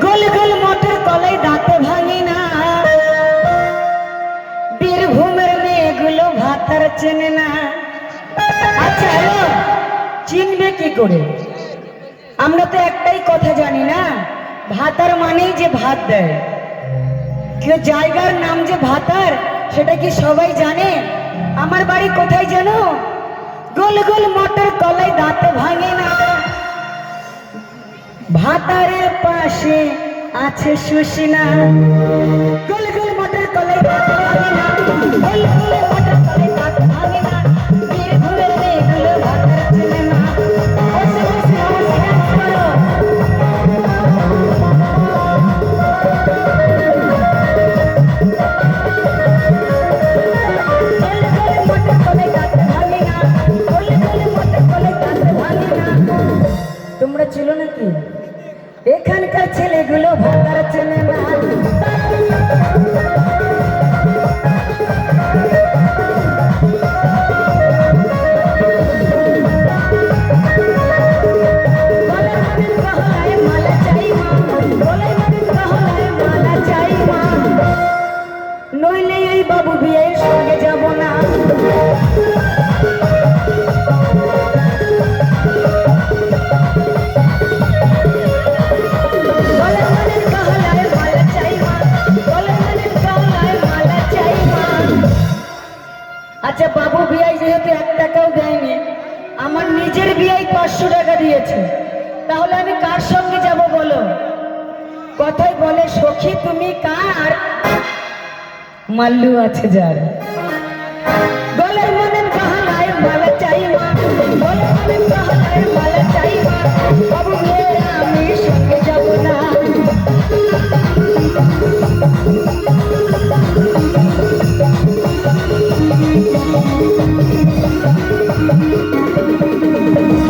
গোল গোল motor কলাই দাঁতে ভাঙে না, বীরভূমের মেয়েগুলো ভাতার চেনে না। আচ্ছা হ্যালো, চিনবে কি করে? আমরা তো একটাই কথা জানি না, ভাতার মানেই যে ভাত দেয়। কেউ জায়গার নাম যে ভাতার সেটা কি সবাই জানে? আমার বাড়ি কোথায় জানো? গোল গোল মোটর কলাই দাঁতে ভাঙে না, ভাতারের পাশে আছে সুসিনা। গোল গোল মোটর কলাই দাঁতে ভাঙে না, গোল গোল মোটর কলাই দাঁতে ভাঙে না, বীরভূমের মেয়েগুলো ভাতার চেনে না। বসে বসে বসে ডান্স করো। তোমরা ছিল নাকি? এখানকার ছেলেগুলো ভাতার চেনে না। নইলে এই বাবু বিয়ের সঙ্গে যাব না। আচ্ছা বাবু বিয়াই যেহেতু 1 টাকাও দেয়নি, আমার নিজের বিয়াই 500 টাকা দিয়েছে, তাহলে আমি কার সঙ্গে যাব বলো? কথাই বলে সখী তুমি কার, মাল্লু আছে যার। গলের মনের গহনায় মালা চাই মা, গলের মনের গহনায় মালা চাই মা, বাবু বিয়ে আমি সঙ্গে যাব না।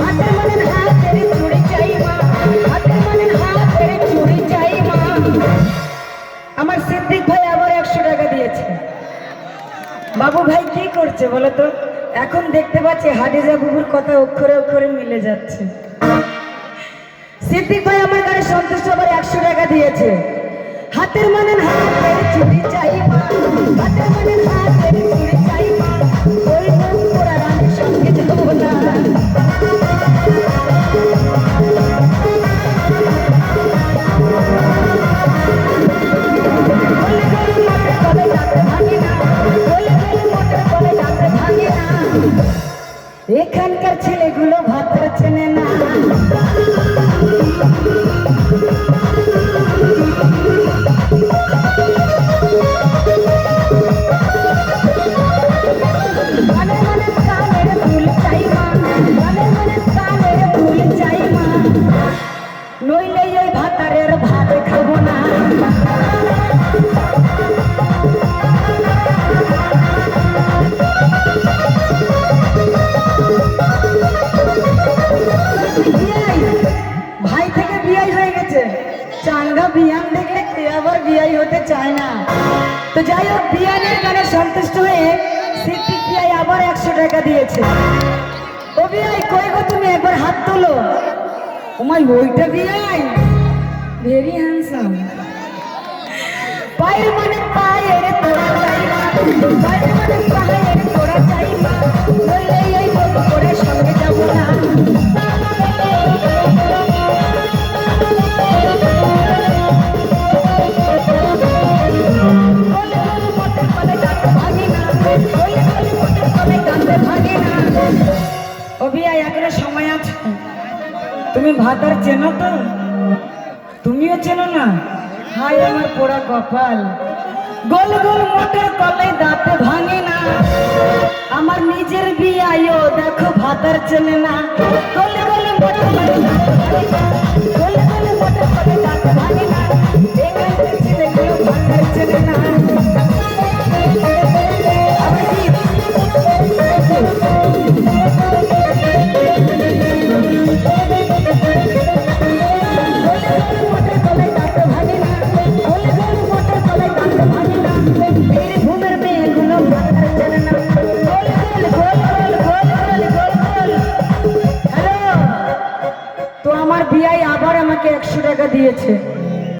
হাতের মনের হাতের চুড়ি চাই মা, হাতের মনের হাতের চুড়ি চাই মা। আমার সিদ্দিক ভাই আবার 100 টাকা দিয়েছে। বাবু ভাই কি করছে বলো তো? এখন দেখতে পাচ্ছি হাদিজা বুবুর কথা অক্ষরে অক্ষরে মিলে যাচ্ছে। সিদ্দিক ভাই আমার গানে সন্তুষ্ট আবার 100 টাকা দিয়েছে। হাতের মনের হাতের চুড়ি চাই মা, হাতের মনের হাতের চুড়ি চাই মা, ওই মুখ পোড়া রানীর সঙ্গে যাব না। এখানকার ছেলেগুলো ভাতার চেনে না। নইলে ওই ভাতারের ভাত খাবো না। ভাই থেকে বিয়াই হয়ে গেছে, চাঙ্গা বিয়ান দেখলে কে আবার বিয়াই হতে চায় না। তো যাই হোক, বিয়ানের গানে সন্তুষ্ট হয়ে সিদ্দিক বিয়াই আবার 100 টাকা দিয়েছে। ও বিয়াই কই গো তুমি, একবার হাত তোলো। ওমাই ওইটা বিয়াই, ভেরি হ্যান্ডসাম। পায়ের মানে পায়ের তোরা চাই মা, পায়ের মানে পায়ের তোরা চাই মা, বললে এই বউ করে সঙ্গে যাব না। এখনো সময় আছে। তুমি ভাতার চেনো তো? তুমিও চেনো না? হাই আমার পোড়া কপাল। গোল গোল মোটর কলাই দাঁতে ভাঙে না, আমার নিজের বিয়াইও দেখো ভাতার চেনে না। গোল গোল মোটর কলাই দাঁতে ভাঙে না, গোল গোল মোটর কলাই দাঁতে ভাঙে না, এখানকার ছেলেগুলো ভাতার চেনে না। তো আমার বিয়াই আবার আমাকে 100 টাকা দিয়েছে।